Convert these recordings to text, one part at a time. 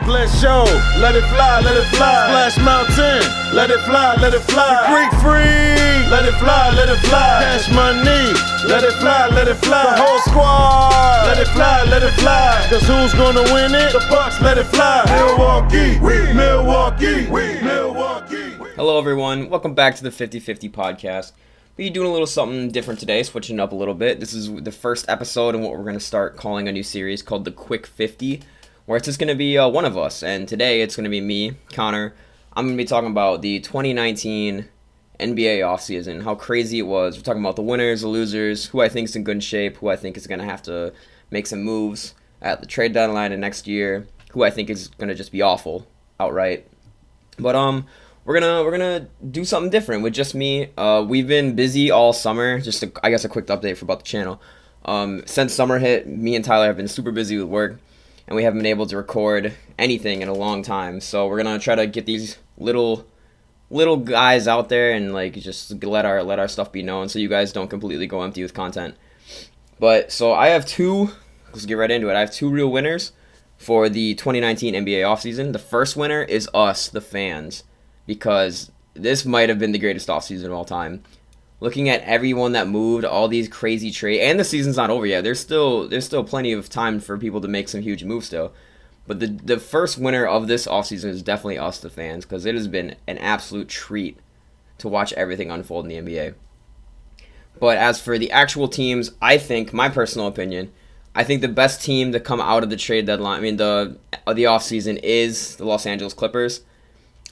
Bless show, let it fly, let it fly. Splash Mountain, let it fly, let it fly. The Greek Freak, let it fly, let it fly. Cash Money, let it fly, let it fly. The whole squad, let it fly, let it fly. Cause who's gonna win it? The Bucks, let it fly. Milwaukee, Milwaukee, Milwaukee. Hello everyone, welcome back to the 50/50 podcast. We're doing a little something different today, switching up a little bit. This is the first episode in what we're going to start calling a new series called the Quick 50, where it's just going to be one of us. And today it's going to be me, Connor. I'm going to be talking about the 2019 NBA offseason, how crazy it was. We're talking about the winners, the losers, who I think is in good shape, who I think is going to have to make some moves at the trade deadline and next year, who I think is going to just be awful outright. But We're gonna do something different with just me. We've been busy all summer. Just a quick update about the channel. Since summer hit, me and Tyler have been super busy with work, and we haven't been able to record anything in a long time. So we're gonna try to get these little guys out there and just let our stuff be known, so you guys don't completely go empty with content. But so I have two. Let's get right into it. I have two real winners for the 2019 NBA offseason. The first winner is us, the fans, because this might have been the greatest offseason of all time. Looking at everyone that moved, all these crazy trades, and the season's not over yet. There's still plenty of time for people to make some huge moves still. But the first winner of this offseason is definitely us, the fans, because it has been an absolute treat to watch everything unfold in the NBA. But as for the actual teams, I think, my personal opinion, I think the best team to come out of the trade deadline, the offseason, is the Los Angeles Clippers.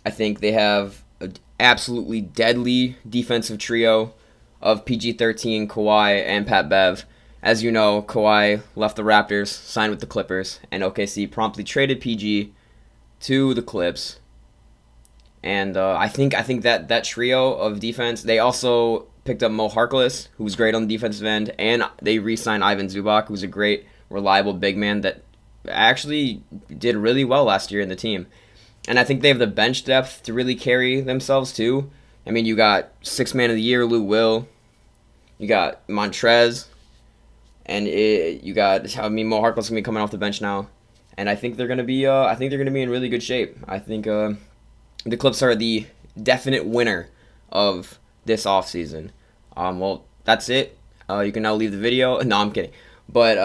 I think they have an absolutely deadly defensive trio of PG-13, Kawhi, and Pat Bev. As you know, Kawhi left the Raptors, signed with the Clippers, and OKC promptly traded PG to the Clips. And I think that trio of defense, they also picked up Mo Harkless, who was great on the defensive end, and they re-signed Ivan Zubac, who's a great, reliable big man that actually did really well last year in the team. And I think they have the bench depth to really carry themselves, too. I mean, you got Sixth Man of the Year, Lou Will. You got Montrez. And Mo Harkless is going to be coming off the bench now. And I think they're going to be in really good shape. I think the Clips are the definite winner of this offseason. Well, that's it. You can now leave the video. No, I'm kidding. But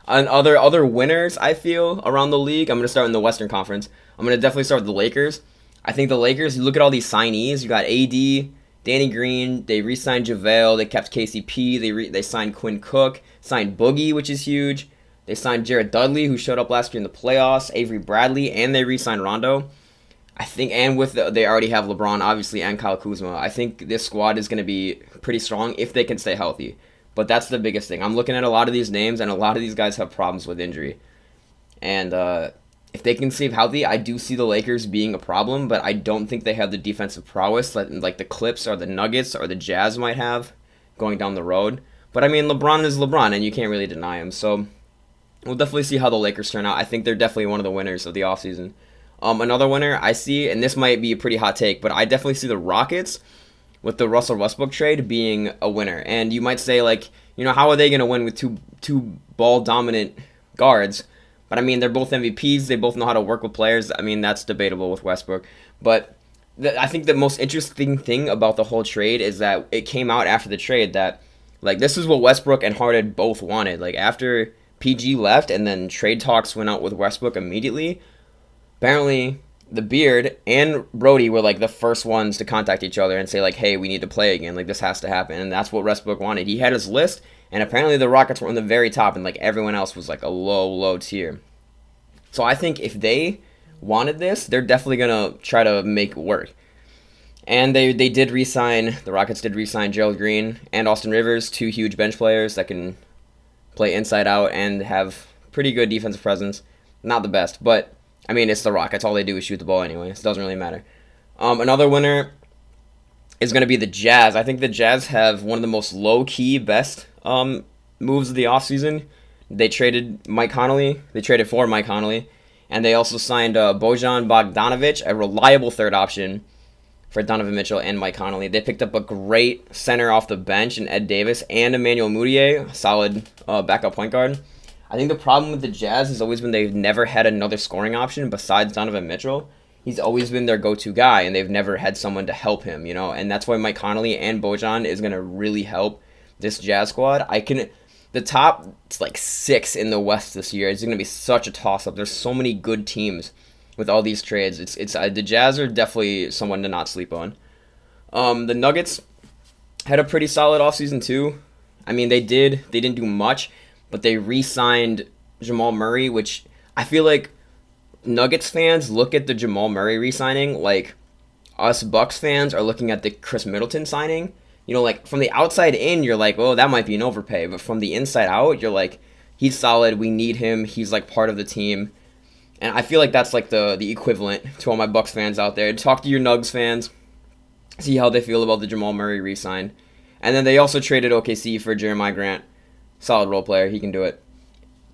on other winners, I feel, around the league, I'm going to start in the Western Conference. I'm going to definitely start with the Lakers. I think the Lakers, you look at all these signees. You got AD, Danny Green. They re-signed JaVale. They kept KCP. They signed Quinn Cook. Signed Boogie, which is huge. They signed Jared Dudley, who showed up last year in the playoffs. Avery Bradley. And they re-signed Rondo. I think, and they already have LeBron, obviously, and Kyle Kuzma. I think this squad is going to be pretty strong if they can stay healthy. But that's the biggest thing. I'm looking at a lot of these names, and a lot of these guys have problems with injury. And if they can stay healthy, I do see the Lakers being a problem, but I don't think they have the defensive prowess like the Clips or the Nuggets or the Jazz might have going down the road. But, I mean, LeBron is LeBron, and you can't really deny him. So we'll definitely see how the Lakers turn out. I think they're definitely one of the winners of the offseason. Another winner I see, and this might be a pretty hot take, but I definitely see the Rockets with the Russell Westbrook trade being a winner. And you might say, how are they going to win with two ball-dominant guards? But, I mean, they're both MVPs. They both know how to work with players. I mean, that's debatable with Westbrook. But I think the most interesting thing about the whole trade is that it came out after the trade that, this is what Westbrook and Harden both wanted. After PG left and then trade talks went out with Westbrook immediately, apparently the Beard and Brody were, the first ones to contact each other and say, hey, we need to play again. This has to happen. And that's what Westbrook wanted. He had his list. And apparently the Rockets were on the very top, and everyone else was a low tier. So I think if they wanted this, they're definitely gonna try to make it work. And the Rockets did re-sign Gerald Green and Austin Rivers, two huge bench players that can play inside out and have pretty good defensive presence. Not the best, but I mean it's the Rockets. All they do is shoot the ball anyway. So it doesn't really matter. Another winner is going to be the Jazz. I think the Jazz have one of the most low-key, best moves of the offseason. They traded Mike Conley. They traded for Mike Conley. And they also signed Bojan Bogdanovic, a reliable third option for Donovan Mitchell and Mike Conley. They picked up a great center off the bench in Ed Davis and Emmanuel Mudiay, a solid backup point guard. I think the problem with the Jazz has always been they've never had another scoring option besides Donovan Mitchell. He's always been their go-to guy, and they've never had someone to help him, and that's why Mike Conley and Bojan is going to really help this Jazz squad. The top, it's like 6 in the West this year. It's going to be such a toss-up. There's so many good teams with all these trades. It's the Jazz are definitely someone to not sleep on. The Nuggets had a pretty solid offseason too. I mean, they didn't do much, but they re-signed Jamal Murray, which I feel like Nuggets fans look at the Jamal Murray re-signing like us Bucks fans are looking at the Chris Middleton signing. Like from the outside in, you're like, oh, that might be an overpay. But from the inside out, you're like, he's solid. We need him. He's like part of the team. And I feel like that's like the equivalent to all my Bucks fans out there. Talk to your Nugs fans. See how they feel about the Jamal Murray re-sign. And then they also traded OKC for Jeremiah Grant. Solid role player. He can do it.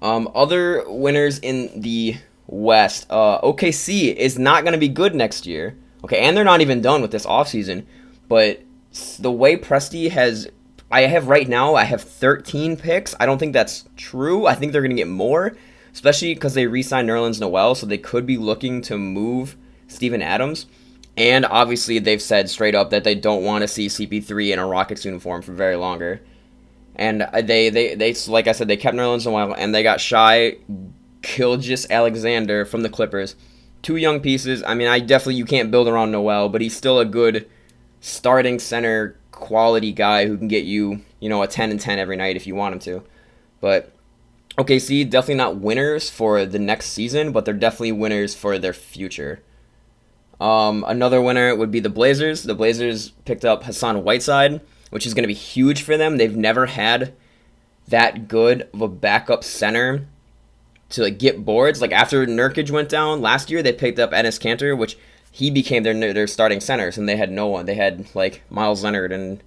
Other winners in the West. OKC is not going to be good next year. Okay, and they're not even done with this offseason. But the way Presti has... I have 13 picks. I don't think that's true. I think they're going to get more. Especially because they re-signed Nerlens Noel. So they could be looking to move Steven Adams. And obviously they've said straight up that they don't want to see CP3 in a Rockets uniform for very longer. And they like I said, they kept Nerlens Noel, and they got Shai Gilgeous-Alexander from the Clippers. 2 young pieces. I mean, you can't build around Noel, but he's still a good starting center quality guy who can get you, a 10 and 10 every night if you want him to. But OKC, definitely not winners for the next season, but they're definitely winners for their future. Another winner would be the Blazers. The Blazers picked up Hassan Whiteside, which is going to be huge for them. They've never had that good of a backup center to get boards. Like after Nurkic went down last year, they picked up Enes Kanter, which he became their starting centers, and they had no one. They had like Miles Leonard and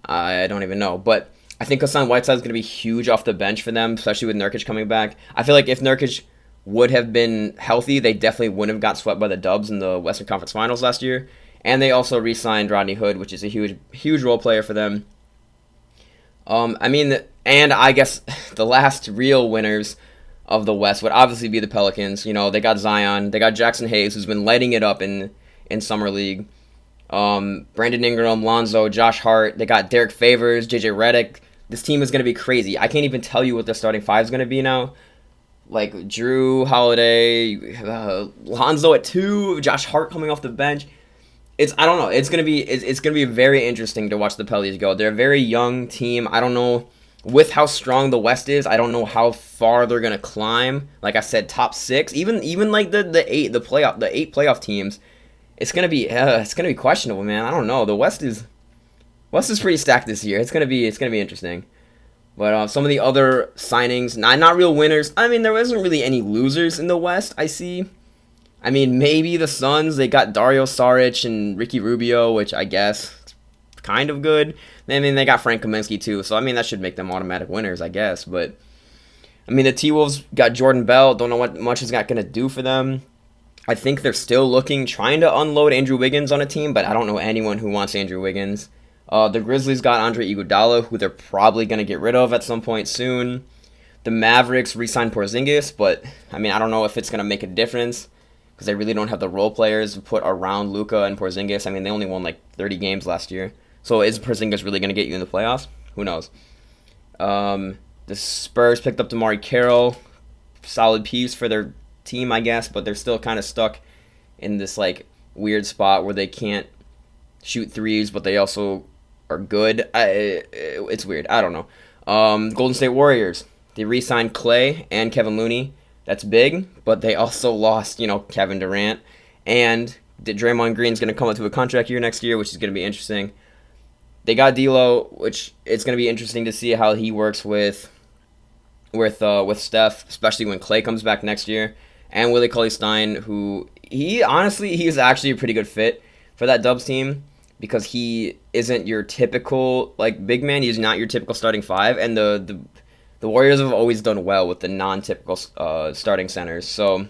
I don't even know. But I think Hassan Whiteside is going to be huge off the bench for them, especially with Nurkic coming back. I feel like if Nurkic would have been healthy, they definitely wouldn't have got swept by the Dubs in the Western Conference Finals last year. And they also re-signed Rodney Hood, which is a huge role player for them. And I guess the last real winners of the West would obviously be the Pelicans. They got Zion, they got Jackson Hayes, who's been lighting it up in Summer League. Brandon Ingram, Lonzo, Josh Hart. They got Derek Favors, JJ Redick. This team is going to be crazy. I can't even tell you what their starting 5 is going to be now. Like Drew Holiday, Lonzo at 2, Josh Hart coming off the bench. I don't know. It's gonna be very interesting to watch the Pelicans go. They're a very young team. I don't know with how strong the West is. I don't know how far they're gonna climb. Like I said, top 6, even like the 8 playoff teams. It's gonna be questionable, man. I don't know. The West is pretty stacked this year. It's gonna be interesting. But some of the other signings, not real winners. I mean, there wasn't really any losers in the West, I see. I mean, maybe the Suns, they got Dario Saric and Ricky Rubio, which I guess is kind of good. I mean, they got Frank Kaminsky too, so I mean, that should make them automatic winners, I guess. But, I mean, the T-Wolves got Jordan Bell. Don't know what much is going to do for them. I think they're still trying to unload Andrew Wiggins on a team, but I don't know anyone who wants Andrew Wiggins. The Grizzlies got Andre Iguodala, who they're probably going to get rid of at some point soon. The Mavericks re-signed Porzingis, but, I mean, I don't know if it's going to make a difference because they really don't have the role players to put around Luka and Porzingis. I mean, they only won like 30 games last year. So is Porzingis really going to get you in the playoffs? Who knows? The Spurs picked up Damari Carroll. Solid piece for their team, I guess, but they're still kind of stuck in this like weird spot where they can't shoot threes, but they also are good. It's weird. I don't know. Golden State Warriors. They re-signed Clay and Kevin Looney. That's big, but they also lost, Kevin Durant. And Draymond Green's going to come up to a contract year next year, which is going to be interesting. They got D'Lo, which it's going to be interesting to see how he works with Steph, especially when Clay comes back next year. And Willie Cauley-Stein, who he is actually a pretty good fit for that Dubs team because he isn't your typical big man. He's not your typical starting 5, and the Warriors have always done well with the non-typical starting centers. So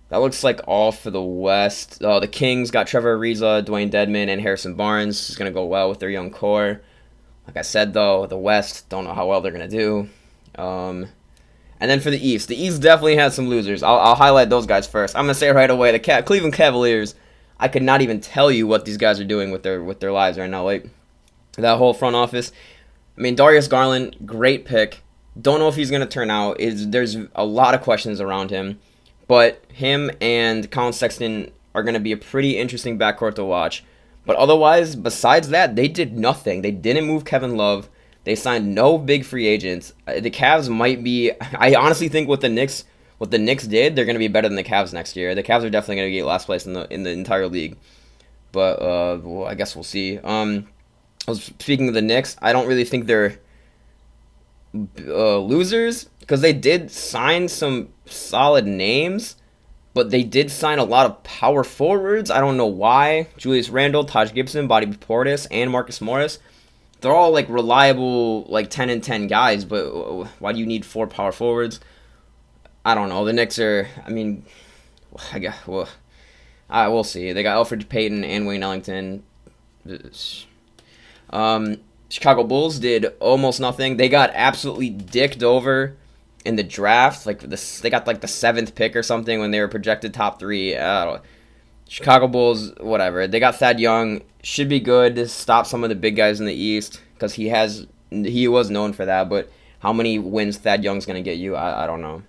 that looks like all for the West. The Kings got Trevor Ariza, Dwayne Dedman, and Harrison Barnes. It's going to go well with their young core. Like I said, though, the West, don't know how well they're going to do. And then for the East definitely has some losers. I'll highlight those guys first. I'm gonna say right away the Cleveland Cavaliers. I could not even tell you what these guys are doing with their lives right now. Like that whole front office. I mean, Darius Garland, great pick. Don't know if he's gonna turn out. There's a lot of questions around him, but him and Colin Sexton are gonna be a pretty interesting backcourt to watch. But otherwise, besides that, they did nothing. They didn't move Kevin Love. They signed no big free agents. The Cavs might be. I honestly think what the Knicks did, they're going to be better than the Cavs next year. The Cavs are definitely going to get last place in the entire league. But well, I guess we'll see. Speaking of the Knicks, I don't really think they're losers because they did sign some solid names, but they did sign a lot of power forwards. I don't know why. Julius Randle, Taj Gibson, Bobby Portis, and Marcus Morris. They're all like reliable, like 10 and 10 guys, but why do you need 4 power forwards? I don't know. The Knicks are, I mean, I guess, well, we'll see. They got Alfred Payton and Wayne Ellington. Chicago Bulls did almost nothing. They got absolutely dicked over in the draft. Like they got like the 7th pick or something when they were projected top 3. Chicago Bulls, whatever. They got Thad Young. Should be good to stop some of the big guys in the East because he was known for that. But how many wins Thad Young's gonna get you? I don't know.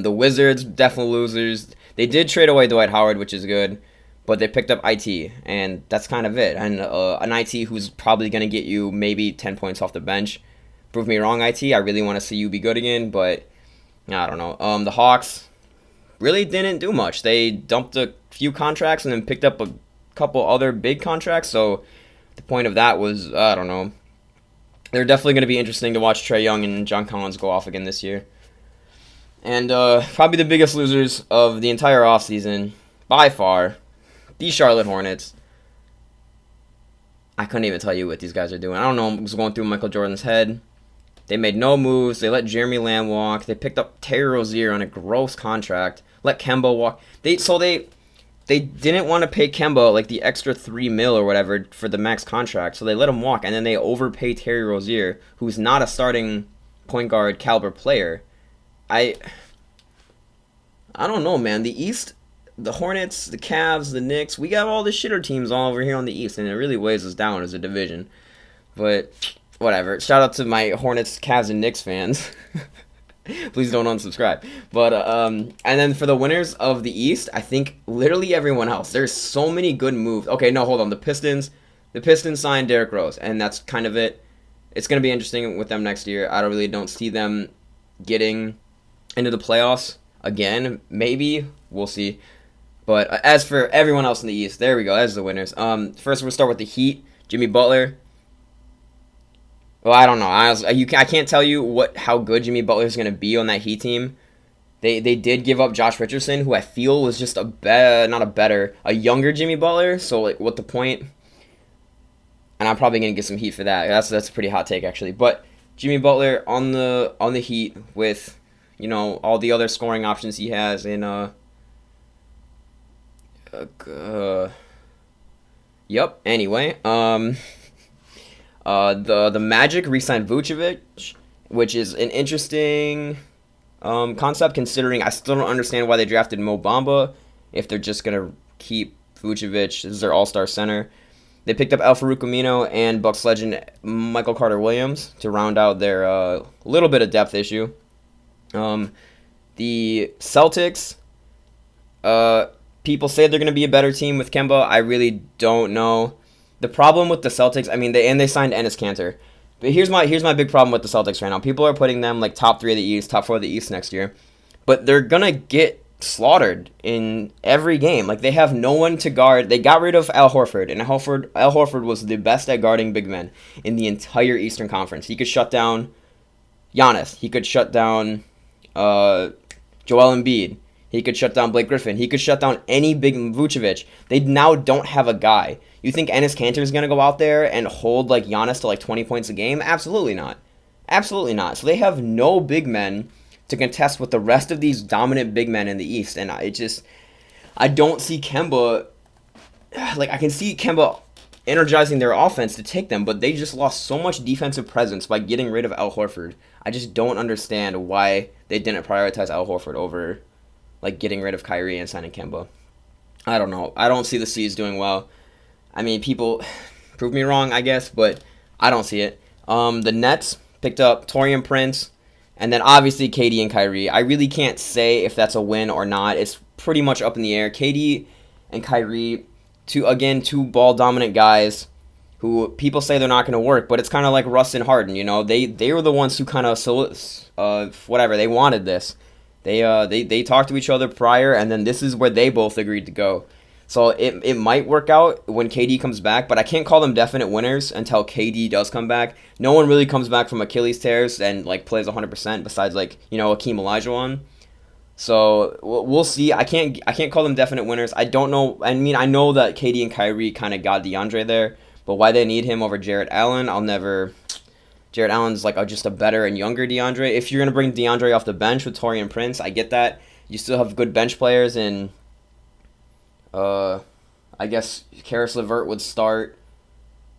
The Wizards definitely losers. They did trade away Dwight Howard, which is good, but they picked up IT, and that's kind of it. And an IT who's probably gonna get you maybe 10 points off the bench. Prove me wrong, IT. I really want to see you be good again, but I don't know. The Hawks really didn't do much. They dumped a few contracts and then picked up a couple other big contracts. So the point of that was, I don't know. They're definitely going to be interesting to watch Trae Young and John Collins go off again this year. And probably the biggest losers of the entire offseason, by far, the Charlotte Hornets. I couldn't even tell you what these guys are doing. I don't know what was going through Michael Jordan's head. They made no moves. They let Jeremy Lamb walk. They picked up Terry Rozier on a gross contract. Let Kemba walk. They didn't want to pay Kemba like the extra $3 million or whatever for the max contract, so they let him walk, and then they overpay Terry Rozier, who's not a starting point guard caliber player. I don't know, man. The East, the Hornets, the Cavs, the Knicks, we got all the shitter teams all over here on the East, and it really weighs us down as a division. But whatever. Shout out to my Hornets, Cavs, and Knicks fans. Please don't unsubscribe. But and then for the winners of the East, I think literally everyone else. There's so many good moves. Okay, no, hold on. The Pistons signed Derrick Rose, and that's kind of it. It's gonna be interesting with them next year. I don't see them getting into the playoffs again. Maybe we'll see. But as for everyone else in the East, there we go. That's the winners. First we'll start with the Heat. Jimmy Butler. Well, I don't know. I can't tell you how good Jimmy Butler is going to be on that Heat team. They did give up Josh Richardson, who I feel was just a younger Jimmy Butler. So like, what the point? And I'm probably going to get some heat for that. That's a pretty hot take actually. But Jimmy Butler on the Heat with, all the other scoring options he has in yep. Anyway, the Magic re-signed Vucevic, which is an interesting concept considering I still don't understand why they drafted Mo Bamba if they're just going to keep Vucevic as their all-star center. They picked up Al-Farouq Amino and Bucks legend Michael Carter-Williams to round out their little bit of depth issue. The Celtics, people say they're going to be a better team with Kemba. I really don't know. The problem with the Celtics, I mean, they signed Enes Kanter. But here's my big problem with the Celtics right now. People are putting them like top 3 of the East, top 4 of the East next year. But they're going to get slaughtered in every game. Like, they have no one to guard. They got rid of Al Horford, and Al Horford was the best at guarding big men in the entire Eastern Conference. He could shut down Giannis. He could shut down Joel Embiid. He could shut down Blake Griffin. He could shut down any big Vucevic. They now don't have a guy. You think Enes Kanter is going to go out there and hold like Giannis to like 20 points a game? Absolutely not. Absolutely not. So they have no big men to contest with the rest of these dominant big men in the East. And I don't see Kemba. Like, I can see Kemba energizing their offense to take them, but they just lost so much defensive presence by getting rid of Al Horford. I just don't understand why they didn't prioritize Al Horford over like getting rid of Kyrie and signing Kemba. I don't know. I don't see the C's doing well. I mean, people prove me wrong, I guess, but I don't see it. The Nets picked up Taurean Prince, and then obviously KD and Kyrie. I really can't say if that's a win or not. It's pretty much up in the air. KD and Kyrie, two ball-dominant guys who people say they're not going to work, but it's kind of like Russ and Harden, you know? They were the ones who kind of, they wanted this. They talked to each other prior, and then this is where they both agreed to go. So it might work out when KD comes back, but I can't call them definite winners until KD does come back. No one really comes back from Achilles tears and like plays 100% besides like, you know, Akeem Olajuwon. So we'll see. I can't call them definite winners. I don't know. I mean, I know that KD and Kyrie kind of got DeAndre there, but why they need him over Jarrett Allen, Jarrett Allen's like just a better and younger DeAndre. If you're gonna bring DeAndre off the bench with Taurean Prince, I get that. You still have good bench players, and I guess Karis LeVert would start.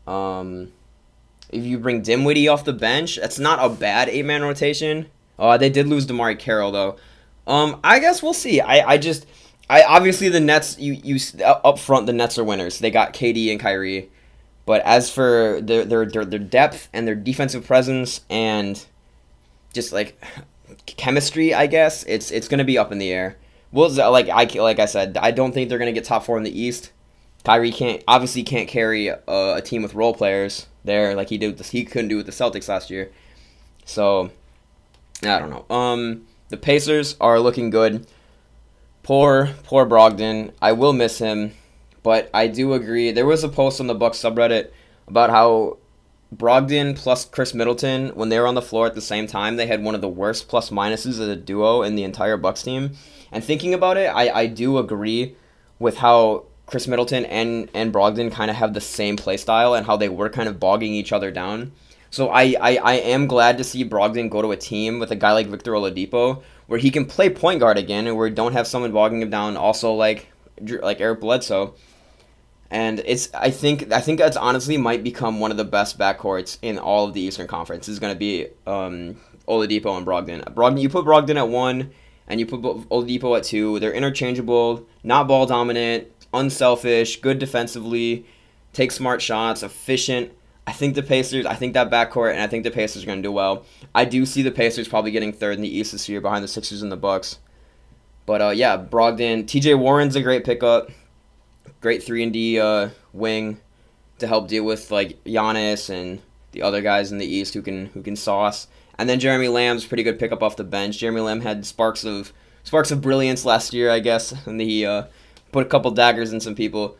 If you bring Dinwiddie off the bench, that's not a bad 8-man rotation. They did lose DeMarre Carroll though. I guess we'll see. I obviously the Nets. You up front, the Nets are winners. They got KD and Kyrie. But as for their depth and their defensive presence and just like chemistry, I guess it's gonna be up in the air. Like I said, I don't think they're gonna get top 4 in the East. Kyrie can't carry a team with role players there like he couldn't do with the Celtics last year. So I don't know. The Pacers are looking good. Poor Brogdon. I will miss him. But I do agree. There was a post on the Bucks subreddit about how Brogdon plus Chris Middleton, when they were on the floor at the same time, they had one of the worst plus minuses as a duo in the entire Bucks team. And thinking about it, I do agree with how Chris Middleton and Brogdon kind of have the same play style and how they were kind of bogging each other down. So I am glad to see Brogdon go to a team with a guy like Victor Oladipo where he can play point guard again and where we don't have someone bogging him down also like Eric Bledsoe. And I think that's honestly might become one of the best backcourts in all of the Eastern Conference. Is going to be Oladipo and Brogdon. You put Brogdon at 1 and you put Oladipo at 2. They're interchangeable, not ball dominant, unselfish, good defensively, take smart shots, efficient. I think that backcourt, and I think the Pacers are going to do well. I do see the Pacers probably getting 3rd in the East this year behind the Sixers and the Bucks. But yeah, Brogdon, TJ Warren's a great pickup. Great 3-and-D wing to help deal with like Giannis and the other guys in the East who can sauce. And then Jeremy Lamb's pretty good pickup off the bench. Jeremy Lamb had sparks of brilliance last year, I guess, and he put a couple daggers in some people.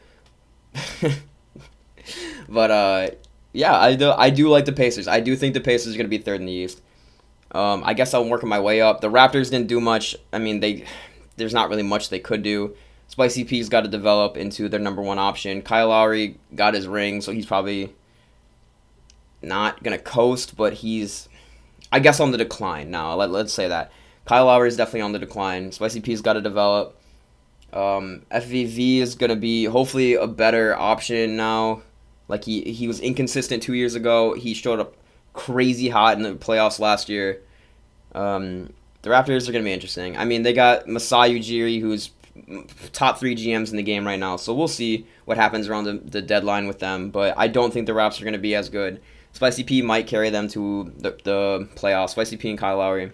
But yeah, I do like the Pacers. I do think the Pacers are going to be 3rd in the East. I guess I'm working my way up. The Raptors didn't do much. I mean, there's not really much they could do. Spicy P's got to develop into their number 1 option. Kyle Lowry got his ring, so he's probably not going to coast, but he's, I guess, on the decline now. Let's say that. Kyle Lowry is definitely on the decline. Spicy P's got to develop. FVV is going to be hopefully a better option now. Like he was inconsistent 2 years ago. He showed up crazy hot in the playoffs last year. The Raptors are going to be interesting. I mean, they got Masai Ujiri, who's top 3 GMs in the game right now. So we'll see what happens around the deadline with them. But I don't think the Raps are going to be as good. Spicy P might carry them to the playoffs. Spicy P and Kyle Lowry.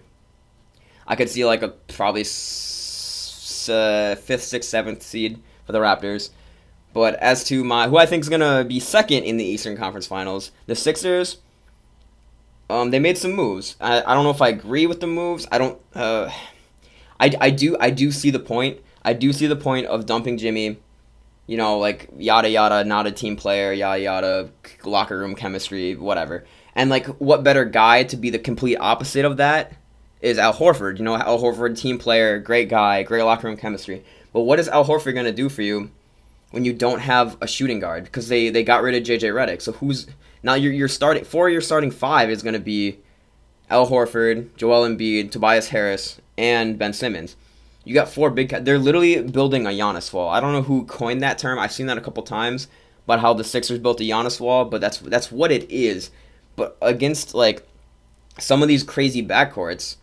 I could see like a probably 5th, 6th, 7th seed for the Raptors. But as to who I think is going to be 2nd in the Eastern Conference Finals, the Sixers, they made some moves. I don't know if I agree with the moves. I do see the point. I do see the point of dumping Jimmy, you know, like yada yada, not a team player, yada yada, locker room chemistry, whatever. And like, what better guy to be the complete opposite of that is Al Horford. You know, Al Horford, team player, great guy, great locker room chemistry. But what is Al Horford going to do for you when you don't have a shooting guard? Because they got rid of JJ Redick. So who's now your starting 5 is going to be Al Horford, Joel Embiid, Tobias Harris, and Ben Simmons. You got 4 big. They're literally building a Giannis wall. I don't know who coined that term. I've seen that a couple times, about how the Sixers built a Giannis wall, but that's what it is. But against like some of these crazy backcourts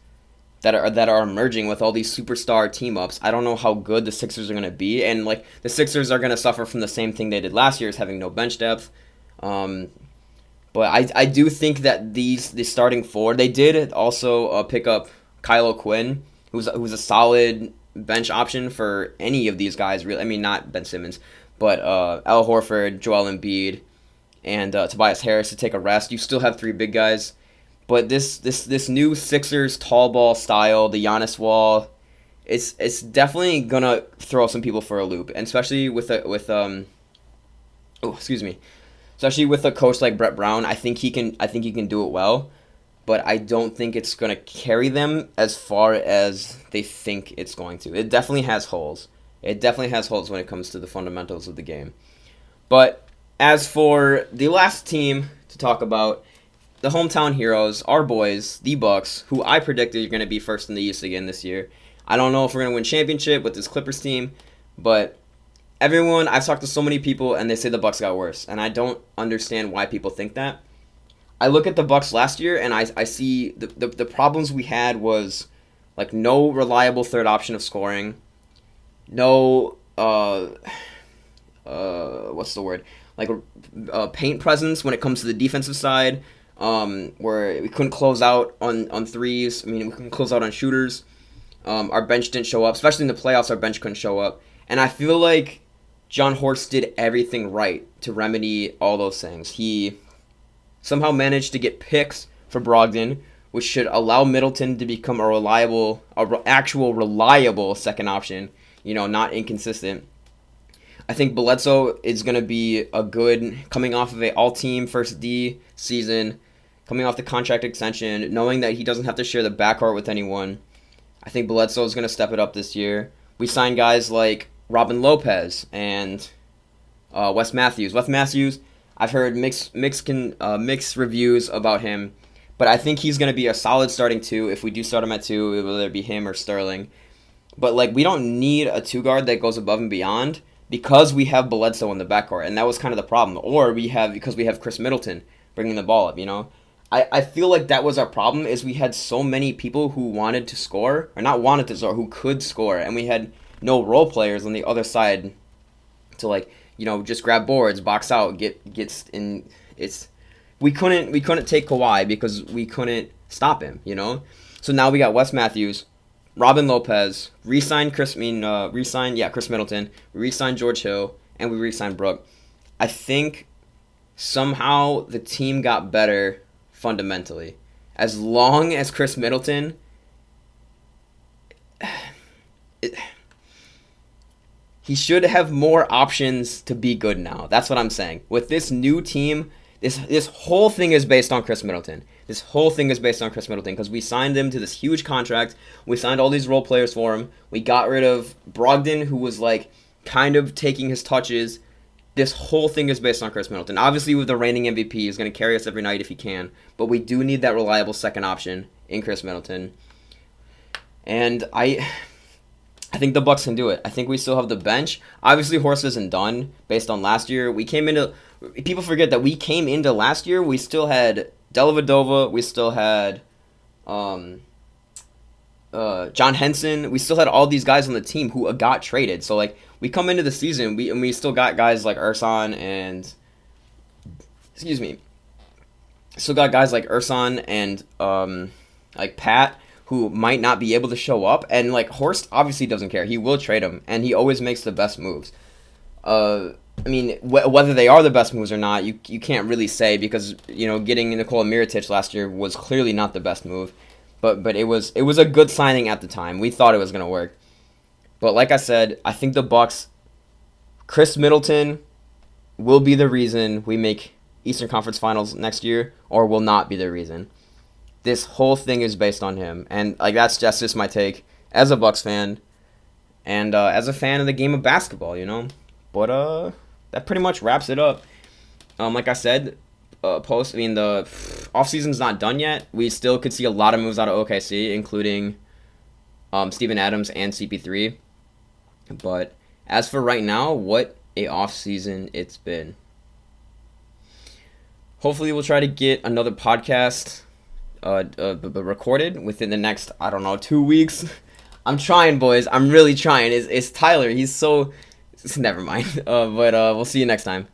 that are emerging with all these superstar team ups, I don't know how good the Sixers are going to be, and like the Sixers are going to suffer from the same thing they did last year, is having no bench depth. But I do think that the starting four, they did also pick up Kyle O'Quinn, who's a solid bench option for any of these guys. Really, I mean not Ben Simmons, but Al Horford, Joel Embiid, and Tobias Harris to take a rest. You still have three big guys, but this new Sixers tall ball style, the Giannis wall, it's definitely gonna throw some people for a loop, and especially especially with a coach like Brett Brown. I think he can do it well, but I don't think it's going to carry them as far as they think it's going to. It definitely has holes. It definitely has holes when it comes to the fundamentals of the game. But as for the last team to talk about, the hometown heroes, our boys, the Bucks, who I predicted are going to be first in the East again this year. I don't know if we're going to win championship with this Clippers team, but I've talked to so many people, and they say the Bucks got worse, and I don't understand why people think that. I look at the Bucks last year, and I see the problems we had was like no reliable third option of scoring, no what's the word, like paint presence when it comes to the defensive side, where we couldn't close out on threes. I mean, we couldn't close out on shooters. Our bench didn't show up, especially in the playoffs. Our bench couldn't show up, and I feel like John Horst did everything right to remedy all those things. He somehow managed to get picks for Brogdon, which should allow Middleton to become actual reliable second option, not inconsistent. I think Bledsoe is going to be a good, coming off of an all-team first D season, coming off the contract extension, knowing that he doesn't have to share the backcourt with anyone. I think Bledsoe is going to step it up this year. We signed guys like Robin Lopez and Wes Matthews. Wes Matthews, I've heard mixed reviews about him, but I think he's going to be a solid starting two if we do start him at two, whether it be him or Sterling. But like we don't need a two guard that goes above and beyond because we have Bledsoe in the backcourt, and that was kind of the problem. Or because we have Chris Middleton bringing the ball up. I feel like that was our problem, is we had so many people who wanted to score, or not wanted to score, who could score, and we had no role players on the other side to just grab boards, box out, gets in. We couldn't take Kawhi because we couldn't stop him. So now we got Wes Matthews, Robin Lopez, re-signed Chris Middleton, we re-signed George Hill, and we re-signed Brook. I think somehow the team got better fundamentally, as long as Chris Middleton. He should have more options to be good now. That's what I'm saying. With this new team, this whole thing is based on Chris Middleton. This whole thing is based on Chris Middleton because we signed him to this huge contract. We signed all these role players for him. We got rid of Brogdon, who was like kind of taking his touches. This whole thing is based on Chris Middleton. Obviously, with the reigning MVP, he's going to carry us every night if he can. But we do need that reliable second option in Chris Middleton. And I think the Bucks can do it. I think we still have the bench. Obviously, Horst isn't done based on last year. People forget that we came into last year. We still had Dellavedova. We still had John Henson. We still had all these guys on the team who got traded. So we come into the season, we still got guys like Ersan and still got guys like Ersan and like Pat, who might not be able to show up, and Horst obviously doesn't care. He will trade him, and he always makes the best moves. Whether they are the best moves or not, you can't really say because getting Nikola Mirotic last year was clearly not the best move, but it was a good signing at the time. We thought it was gonna work, but like I said, I think the Bucks, Chris Middleton, will be the reason we make Eastern Conference Finals next year, or will not be the reason. This whole thing is based on him, and that's just my take as a Bucks fan, and as a fan of the game of basketball, But that pretty much wraps it up. Like I said, the offseason's not done yet. We still could see a lot of moves out of OKC, including Steven Adams and CP3. But as for right now, what a offseason it's been. hopefully we'll try to get another podcast recorded within the next, I don't know, 2 weeks. I'm trying, boys. I'm really trying. It's Tyler. He's so... Never mind. But we'll see you next time.